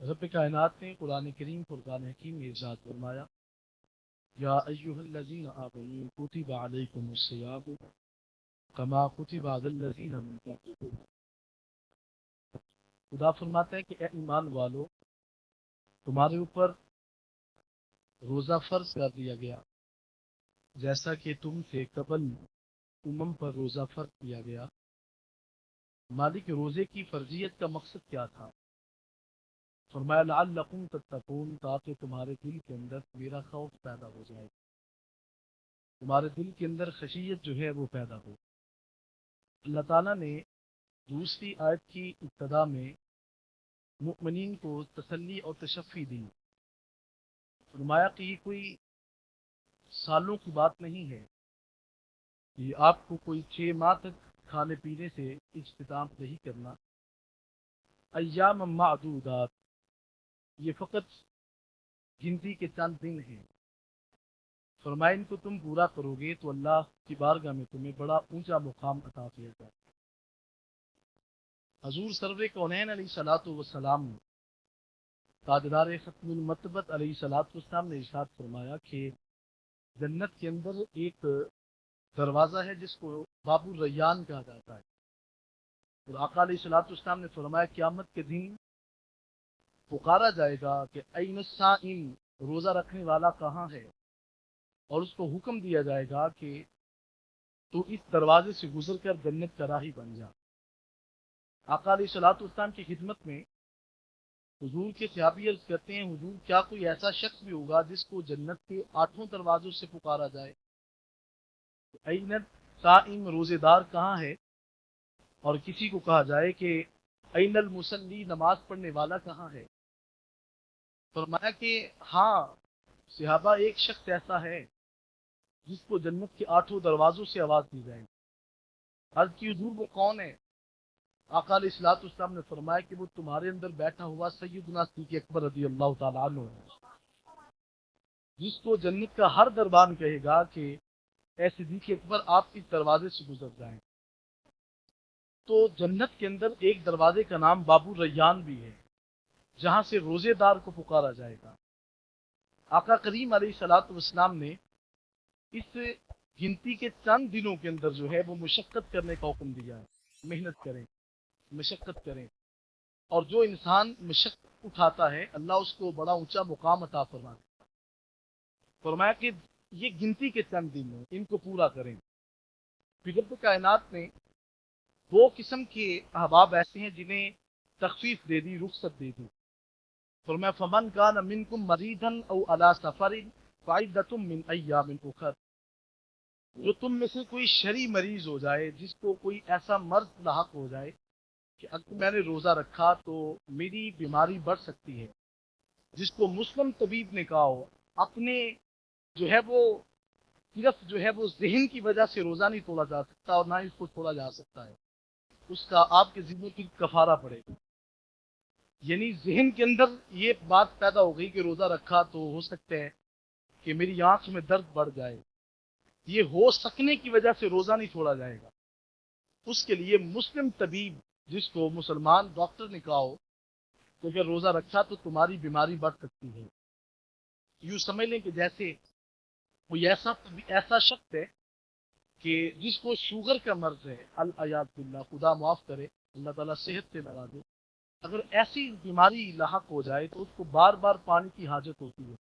رب کائنات نے قرآن کریم فرقان حکیم میں ارشاد فرمایا یا ایھا الذین آمنوا کتب علیکم الصیام کما کتب علی الذین من قبلکم۔ خدا فرماتا ہے کہ اے ایمان والو، تمہارے اوپر روزہ فرض کر دیا گیا جیسا کہ تم سے قبل پر روزہ فرض کیا گیا۔ مالک روزے کی فرضیت کا مقصد کیا تھا؟ فرمایا لعلکم تتقون، تاکہ تمہارے دل کے اندر میرا خوف پیدا ہو جائے، تمہارے دل کے اندر خشیت جو ہے وہ پیدا ہو۔ اللہ تعالیٰ نے دوسری آیت کی ابتدا میں مؤمنین کو تسلی اور تشفی دی، فرمایا کہ یہ کوئی سالوں کی بات نہیں ہے، یہ آپ کو کوئی 6 ماہ تک کھانے پینے سے اجتناب نہیں کرنا، ایام معدودات، یہ فقط گنتی کے چند دن ہیں۔ فرمایا ان کو تم پورا کرو گے تو اللہ کی بارگاہ میں تمہیں بڑا اونچا مقام عطا کیا جائے۔ حضور سرور کونین علیہ الصلوۃ والسلام، تاجدار ختم المطبت علیہ الصلوۃ والسلام نے ارشاد فرمایا کہ جنت کے اندر ایک دروازہ ہے جس کو باب الریان کہا جاتا ہے، اور آقا علیہ الصلوۃ والسلام نے فرمایا قیامت کے دن پکارا جائے گا کہ این الصائم، روزہ رکھنے والا کہاں ہے، اور اس کو حکم دیا جائے گا کہ تو اس دروازے سے گزر کر جنت کا راہی بن جا۔ آقا علیہ الصلوۃ والسلام کی خدمت میں حضور کے صحابی عرض کرتے ہیں حضور کیا کوئی ایسا شخص بھی ہوگا جس کو جنت کے 8 دروازوں سے پکارا جائے؟ این الصائم، روزے دار کہاں ہے؟ اور کسی کو کہا جائے کہ این المصلی، نماز پڑھنے والا کہاں ہے؟ فرمایا کہ ہاں صحابہ، ایک شخص ایسا ہے جس کو جنت کے 8 دروازوں سے آواز دی جائے۔ عرض کی حضور وہ کون ہے؟ آقا علیہ الصلوۃ والسلام نے فرمایا کہ وہ تمہارے اندر بیٹھا ہوا سیدنا صدیق اکبر رضی اللہ تعالیٰ عنہ ہے، جس کو جنت کا ہر دربان کہے گا کہ اے صدیق اکبر آپ اس دروازے سے گزر جائیں۔ تو جنت کے اندر ایک دروازے کا نام باب الریان بھی ہے، جہاں سے روزے دار کو پکارا جائے گا۔ آقا کریم علیہ الصلوۃ والسلام نے اس گنتی کے چند دنوں کے اندر جو ہے وہ مشقت کرنے کا حکم دیا ہے، محنت کریں، مشقت کریں، اور جو انسان مشقت اٹھاتا ہے اللہ اس کو بڑا اونچا مقام عطا فرماتا ہے۔ فرمایا کہ یہ گنتی کے چند دن ہیں، ان کو پورا کریں۔ پھر رب کائنات نے 2 قسم کے احباب ایسے ہیں جنہیں تخفیف دے دی، رخصت دے دی۔ فرمایا فمن کان منکم مریضا او علی سفر فعدۃ من ایام اخر، جو تم میں سے کوئی شرعی مریض ہو جائے، جس کو کوئی ایسا مرض لاحق ہو جائے کہ اگر میں نے روزہ رکھا تو میری بیماری بڑھ سکتی ہے، جس کو مسلم طبیب نے کہا ہو اپنے جو ہے وہ صرف جو ہے وہ ذہن کی وجہ سے روزہ نہیں توڑا جا سکتا اور نہ ہی اس کو چھوڑا جا سکتا ہے، اس کا آپ کے ذمے کی کفارہ پڑے گا۔ یعنی ذہن کے اندر یہ بات پیدا ہو گئی کہ روزہ رکھا تو ہو سکتا ہے کہ میری آنکھ میں درد بڑھ جائے، یہ ہو سکنے کی وجہ سے روزہ نہیں چھوڑا جائے گا۔ اس کے لیے مسلم طبیب، جس کو مسلمان ڈاکٹر نے کہا ہو کہ اگر روزہ رکھا تو تمہاری بیماری بڑھ سکتی ہے۔ یوں سمجھ لیں کہ جیسے کوئی ایسا شخص ہے کہ جس کو شوگر کا مرض ہے، العیاذ باللہ، خدا معاف کرے، اللہ تعالیٰ صحت سے لگا دے، اگر ایسی بیماری لاحق ہو جائے تو اس کو بار بار پانی کی حاجت ہوتی ہے،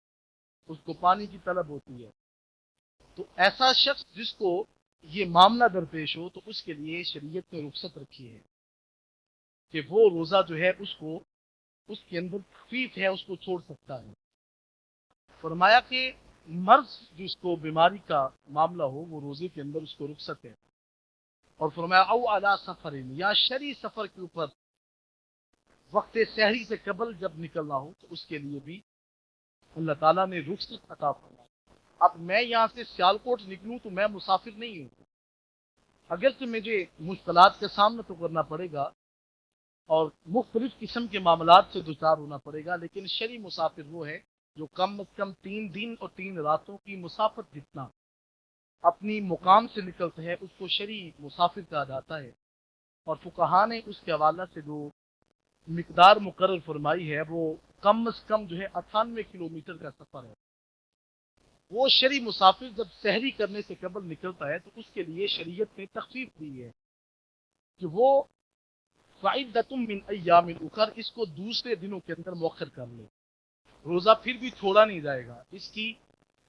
اس کو پانی کی طلب ہوتی ہے۔ تو ایسا شخص جس کو یہ معاملہ درپیش ہو تو اس کے لیے شریعت نے رخصت رکھی ہے کہ وہ روزہ جو ہے اس کو، اس کے اندر تخفیف ہے، اس کو چھوڑ سکتا ہے۔ فرمایا کہ مرض جس کو بیماری کا معاملہ ہو وہ روزے کے اندر اس کو رخصت ہے، اور فرمایا او علی سفر، یا شرعی سفر کے اوپر وقت سحری سے قبل جب نکلنا ہو تو اس کے لیے بھی اللہ تعالیٰ نے رخصت عطا فرمائی۔ اب میں یہاں سے سیالکوٹ نکلوں تو میں مسافر نہیں ہوں، اگرچہ مجھے مشکلات کا سامنا تو کرنا پڑے گا اور مختلف قسم کے معاملات سے دوچار ہونا پڑے گا، لیکن شرعی مسافر وہ ہے جو کم از کم 3 دن اور 3 راتوں کی مسافت جتنا اپنی مقام سے نکلتا ہے اس کو شرعی مسافر کہا جاتا ہے۔ اور فقہا نے اس کے حوالے سے جو مقدار مقرر فرمائی ہے وہ کم از کم جو ہے 98 کلومیٹر کا سفر ہے. وہ شرعی مسافر جب سحری کرنے سے قبل نکلتا ہے تو اس کے لیے شریعت نے تخفیف دی ہے کہ وہ فعدۃ من ایام اخر اس کو دوسرے دنوں کے اندر مؤخر کر لے. روزہ پھر بھی چھوڑا نہیں جائے گا، اس کی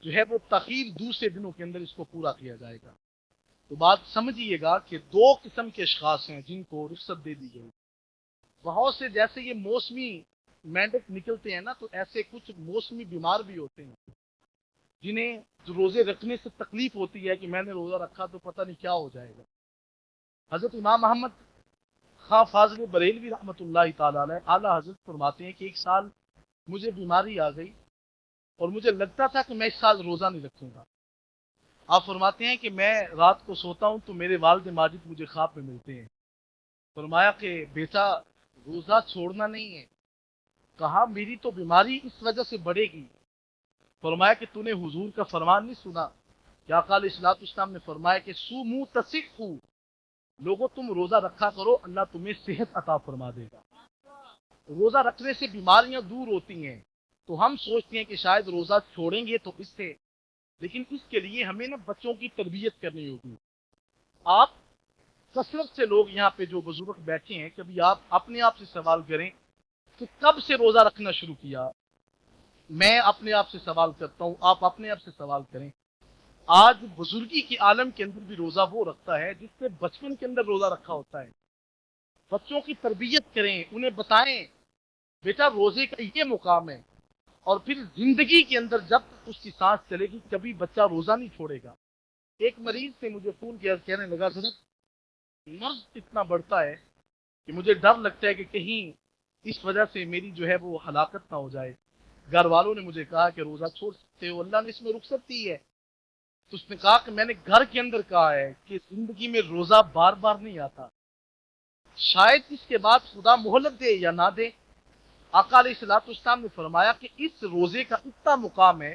جو ہے وہ تاخیر دوسرے دنوں کے اندر اس کو پورا کیا جائے گا. تو بات سمجھیے گا کہ دو قسم کے اشخاص ہیں جن کو رخصت دے دی گئی. بہت سے جیسے یہ موسمی مینڈیٹ نکلتے ہیں نا، تو ایسے کچھ موسمی بیمار بھی ہوتے ہیں جنہیں روزے رکھنے سے تکلیف ہوتی ہے کہ میں نے روزہ رکھا تو پتہ نہیں کیا ہو جائے گا. حضرت امام محمد خاں فاضل بریلوی رحمۃ اللہ تعالی علیہ اعلیٰ حضرت فرماتے ہیں کہ ایک سال مجھے بیماری آ گئی اور مجھے لگتا تھا کہ میں اس سال روزہ نہیں رکھوں گا. آپ فرماتے ہیں کہ میں رات کو سوتا ہوں تو میرے والد ماجد مجھے خواب میں ملتے ہیں. فرمایا کہ بیٹا روزہ چھوڑنا نہیں ہے. کہا میری تو بیماری اس وجہ سے بڑھے گی. فرمایا کہ تو نے حضور کا فرمان نہیں سنا کہ آقا علیہ الصلوۃ والسلام نے فرمایا کہ سومو تصحوا، لوگوں تم روزہ رکھا کرو اللہ تمہیں صحت عطا فرما دے گا. روزہ رکھنے سے بیماریاں دور ہوتی ہیں. تو ہم سوچتے ہیں کہ شاید روزہ چھوڑیں گے تو اس سے، لیکن اس کے لیے ہمیں نا بچوں کی تربیت کرنی ہوگی. آپ کثرت سے لوگ یہاں پہ جو بزرگ بیٹھے ہیں، کبھی آپ اپنے آپ سے سوال کریں کہ کب سے روزہ رکھنا شروع کیا. میں اپنے آپ سے سوال کرتا ہوں، آپ اپنے آپ سے سوال کریں. آج بزرگی کے عالم کے اندر بھی روزہ وہ رکھتا ہے جس سے بچپن کے اندر روزہ رکھا ہوتا ہے. بچوں کی تربیت کریں، انہیں بتائیں بیٹا روزے کا یہ مقام ہے، اور پھر زندگی کے اندر جب تک اس کی سانس چلے گی کبھی بچہ روزہ نہیں چھوڑے گا. ایک مریض سے مجھے فون کیا، کہنے لگا سر مرض اتنا بڑھتا ہے کہ مجھے ڈر لگتا ہے کہ کہیں اس وجہ سے میری جو ہے وہ ہلاکت نہ ہو جائے. گھر والوں نے مجھے کہا کہ روزہ چھوڑ سکتے ہو، اللہ نے اس میں رخصت دی ہے. تو اس نے کہا کہ میں نے گھر کے اندر کہا ہے کہ زندگی میں روزہ بار بار نہیں آتا، شاید اس کے بعد خدا مہلت دے یا نہ دے. آقا علیہ الصلوۃ والسلام نے فرمایا کہ اس روزے کا اتنا مقام ہے،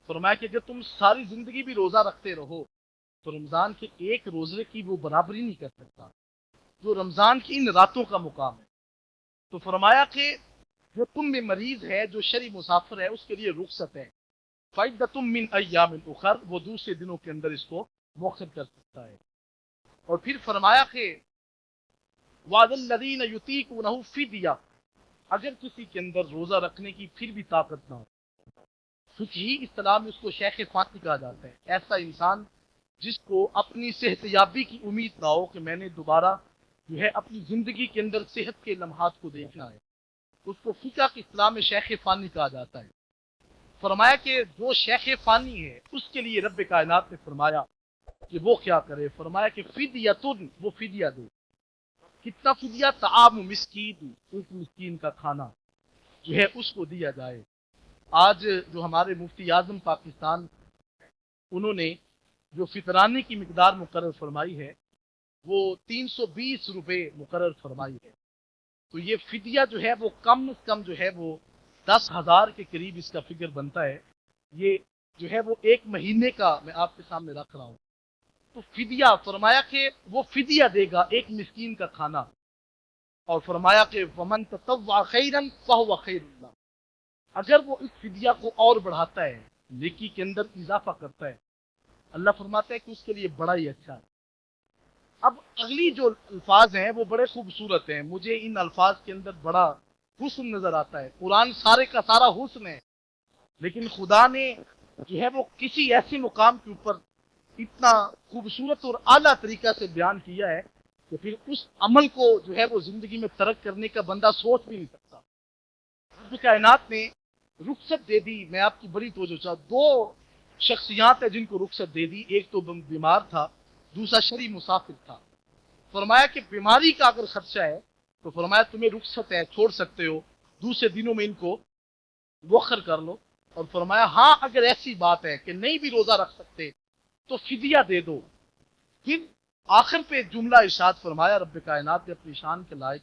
فرمایا کہ اگر تم ساری زندگی بھی روزہ رکھتے رہو تو رمضان کے ایک روزے کی وہ برابری نہیں کر سکتا جو رمضان کی ان راتوں کا مقام ہے. تو فرمایا کہ جو تم میں مریض ہے، جو شرعی مسافر ہے، اس کے لیے رخصت ہے. فعدۃ من ایام اخر، وہ دوسرے دنوں کے اندر اس کو مؤخر کر سکتا ہے. اور پھر فرمایا کہ وعلی الذین یطیقونہ فدیہ، اگر کسی کے اندر روزہ رکھنے کی پھر بھی طاقت نہ ہو، فقہی اصطلاح میں اس کو شیخ فانی کہا جاتا ہے. ایسا انسان جس کو اپنی صحت یابی کی امید نہ ہو کہ میں نے دوبارہ جو ہے اپنی زندگی کے اندر صحت کے لمحات کو دیکھنا ہے، اس کو فقہ کی اصطلاح میں شیخ فانی کہا جاتا ہے. فرمایا کہ جو شیخ فانی ہے اس کے لیے رب کائنات نے فرمایا کہ وہ کیا کرے. فرمایا کہ فدیتن، وہ فدیہ دے. کتنا فدیہ؟ طعام مسکین، ایک مسکین کا کھانا جو ہے اس کو دیا جائے. آج جو ہمارے مفتی اعظم پاکستان، انہوں نے جو فطرانے کی مقدار مقرر فرمائی ہے وہ 320 روپے مقرر فرمائی ہے. تو یہ فدیہ جو ہے وہ کم از کم جو ہے وہ 10,000 کے قریب اس کا فگر بنتا ہے. یہ جو ہے وہ ایک مہینے کا میں آپ کے سامنے رکھ رہا ہوں. تو فدیہ فرمایا کہ وہ فدیہ دے گا ایک مسکین کا کھانا. اور فرمایا کہ ومن تطوع خیرا فہو خیر اللہ، اگر وہ اس فدیہ کو اور بڑھاتا ہے، نیکی کے اندر اضافہ کرتا ہے، اللہ فرماتا ہے کہ اس کے لیے بڑا ہی اچھا ہے. اب اگلی جو الفاظ ہیں وہ بڑے خوبصورت ہیں، مجھے ان الفاظ کے اندر بڑا حسن نظر آتا ہے. قرآن سارے کا سارا حسن ہے، لیکن خدا نے جو ہے وہ کسی ایسے مقام کے اوپر اتنا خوبصورت اور اعلیٰ طریقہ سے بیان کیا ہے کہ پھر اس عمل کو جو ہے وہ زندگی میں ترک کرنے کا بندہ سوچ بھی نہیں سکتا. رب کائنات نے رخصت دے دی. میں آپ کی بڑی توجہ چاہتا، دو شخصیات ہیں جن کو رخصت دے دی. ایک تو بیمار تھا، دوسرا شرعی مسافر تھا. فرمایا کہ بیماری کا اگر خدشہ ہے تو فرمایا تمہیں رخصت ہے، چھوڑ سکتے ہو، دوسرے دنوں میں ان کو مؤخر کر لو. اور فرمایا ہاں اگر ایسی بات ہے کہ نہیں بھی روزہ رکھ سکتے تو فدیہ دے دو. پھر آخر پہ جملہ ارشاد فرمایا رب کائنات نے اپنی شان کے لائق،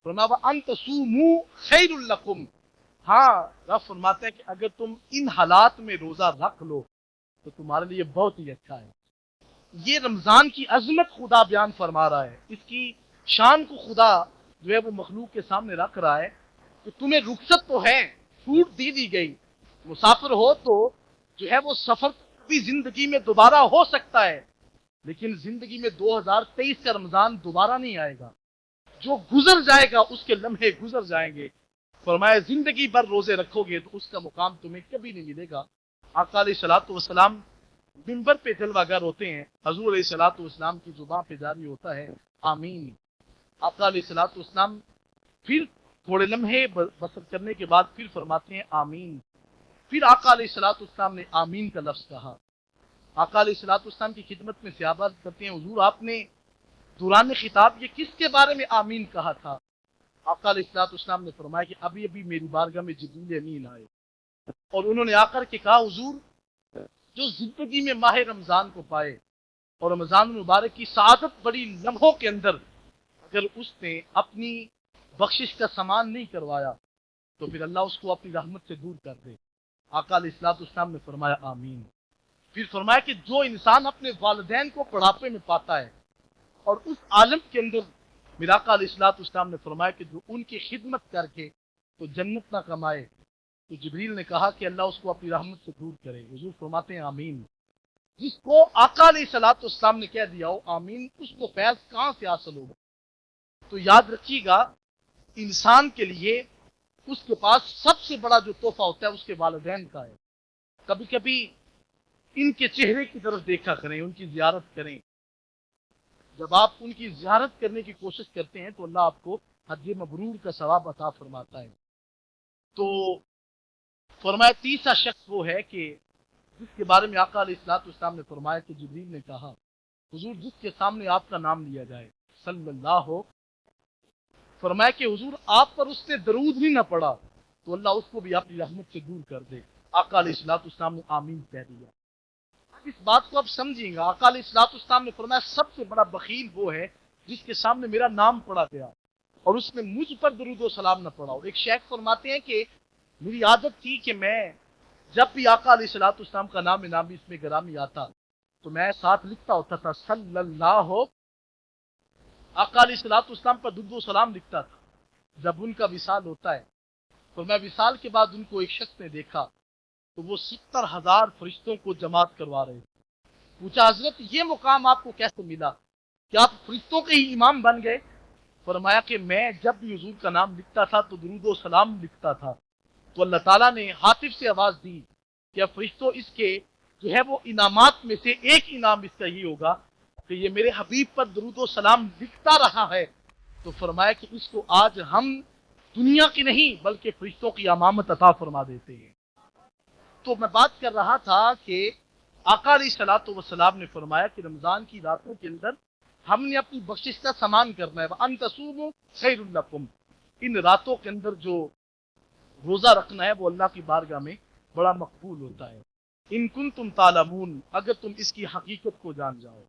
فرمایا وَأَن تَصُومُوا خَيْرٌ لَكُمْ، ہاں رب فرماتا ہے کہ اگر تم ان حالات میں روزہ رکھ لو تو تمہارے لیے بہت ہی اچھا ہے. یہ رمضان کی عظمت خدا بیان فرما رہا ہے، اس کی شان کو خدا جو ہے وہ مخلوق کے سامنے رکھ رہا ہے. کہ تمہیں رخصت تو ہے، چھوٹ دی گئی، مسافر ہو تو جو ہے وہ سفر بھی زندگی میں دوبارہ ہو سکتا ہے، لیکن زندگی میں 2023 کا رمضان دوبارہ نہیں آئے گا، جو گزر جائے گا اس کے لمحے گزر جائیں گے۔ فرمایا زندگی بھر روزے رکھو گے تو اس کا مقام تمہیں کبھی نہیں ملے گا۔ آقا علیہ الصلوۃ والسلام منبر پہ جلوہ گر ہوتے ہیں، حضور علیہ الصلوۃ والسلام کی زبان پہ جاری ہوتا ہے آمین۔ آقا علیہ الصلوۃ والسلام پھر تھوڑے لمحے بسر کرنے کے بعد پھر فرماتے ہیں آمین۔ پھر آقا علیہ الصلوۃ والسلام نے آمین کا لفظ کہا۔ آقا علیہ الصلوۃ والسلام کی خدمت میں صحابہ کرتے ہیں حضور آپ نے دوران خطاب یہ کس کے بارے میں آمین کہا تھا؟ آقا علیہ الصلوۃ والسلام نے فرمایا کہ ابھی ابھی میری بارگاہ میں جبریل امین آئے اور انہوں نے آ کر کے کہا حضور جو زندگی میں ماہ رمضان کو پائے اور رمضان المبارک کی سعادت بڑی لمحوں کے اندر اگر اس نے اپنی بخشش کا سامان نہیں کروایا تو پھر اللہ اس کو اپنی رحمت سے دور کر دے۔ آقا علیہ الصلوۃ والسلام نے فرمایا آمین۔ پھر فرمایا کہ جو انسان اپنے والدین کو بڑھاپے میں پاتا ہے اور اس عالم کے اندر میرا آقا علیہ الصلوۃ والسلام نے فرمایا کہ جو ان کی خدمت کر کے تو جنت نہ کمائے، تو جبریل نے کہا کہ اللہ اس کو اپنی رحمت سے دور کرے۔ حضور فرماتے ہیں آمین۔ جس کو آقا علیہ الصلوۃ والسلام نے کہہ دیا ہو آمین، اس کو فیض کہاں سے حاصل ہوگا؟ تو یاد رکھیے گا انسان کے لیے اس کے پاس سب سے بڑا جو تحفہ ہوتا ہے اس کے والدین کا ہے۔ کبھی کبھی ان کے چہرے کی طرف دیکھا کریں، ان کی زیارت کریں۔ جب آپ ان کی زیارت کرنے کی کوشش کرتے ہیں تو اللہ آپ کو حج مبرور کا ثواب عطا فرماتا ہے۔ تو فرمایا تیسرا شخص وہ ہے کہ جس کے بارے میں آقا علیہ الصلوۃ والسلام نے فرمایا کہ جبریل نے کہا حضور جس کے سامنے آپ کا نام لیا جائے صلی اللہ ہو، فرمایا کہ حضور آپ پر اس نے درود بھی نہ پڑا تو اللہ اس کو بھی اپنی رحمت سے دور کر دے۔ آقا علیہ الصلوۃ والسلام نے آمین کہہ دیا۔ اس بات کو آپ سمجھیں گا، آقا علیہ الصلوۃ والسلام نے فرمایا سب سے بڑا بخیل وہ ہے جس کے سامنے میرا نام پڑا گیا اور اس نے مجھ پر درود و سلام نہ پڑا ہو۔ ایک شیخ فرماتے ہیں کہ میری عادت تھی کہ میں جب بھی آقا علیہ الصلوۃ والسلام کا نام نامی اس میں گرامی آتا تو میں ساتھ لکھتا ہوتا تھا صلی اللہ ہو، آقا علیہ الصلوۃ والسلام پر درود و سلام لکھتا تھا۔ جب ان کا وصال ہوتا ہے تو میں وصال کے بعد ان کو ایک شخص نے دیکھا تو وہ 70,000 فرشتوں کو جماعت کروا رہے تھے۔ پوچھا حضرت یہ مقام آپ کو کیسے ملا؟ کیا آپ فرشتوں کے ہی امام بن گئے؟ فرمایا کہ میں جب بھی حضور کا نام لکھتا تھا تو درود و سلام لکھتا تھا تو اللہ تعالیٰ نے ہاتف سے آواز دی کہ اب فرشتوں اس کے جو ہے وہ انعامات میں سے ایک انعام اس کا یہ ہوگا کہ یہ میرے حبیب پر درود و سلام لکھتا رہا ہے۔ تو فرمایا کہ اس کو آج ہم دنیا کی نہیں بلکہ فرشتوں کی امامت عطا فرما دیتے ہیں۔ تو میں بات کر رہا تھا کہ آقا علیہ الصلوۃ والسلام نے فرمایا کہ رمضان کی راتوں کے اندر ہم نے اپنی بخشش کا سامان کرنا ہے، وَأَن تَصُومُوا خَيْرٌ لَكُمْ۔ ان راتوں کے اندر جو روزہ رکھنا ہے وہ اللہ کی بارگاہ میں بڑا مقبول ہوتا ہے۔ ان کنتم تعلمون، اگر تم اس کی حقیقت کو جان جاؤ۔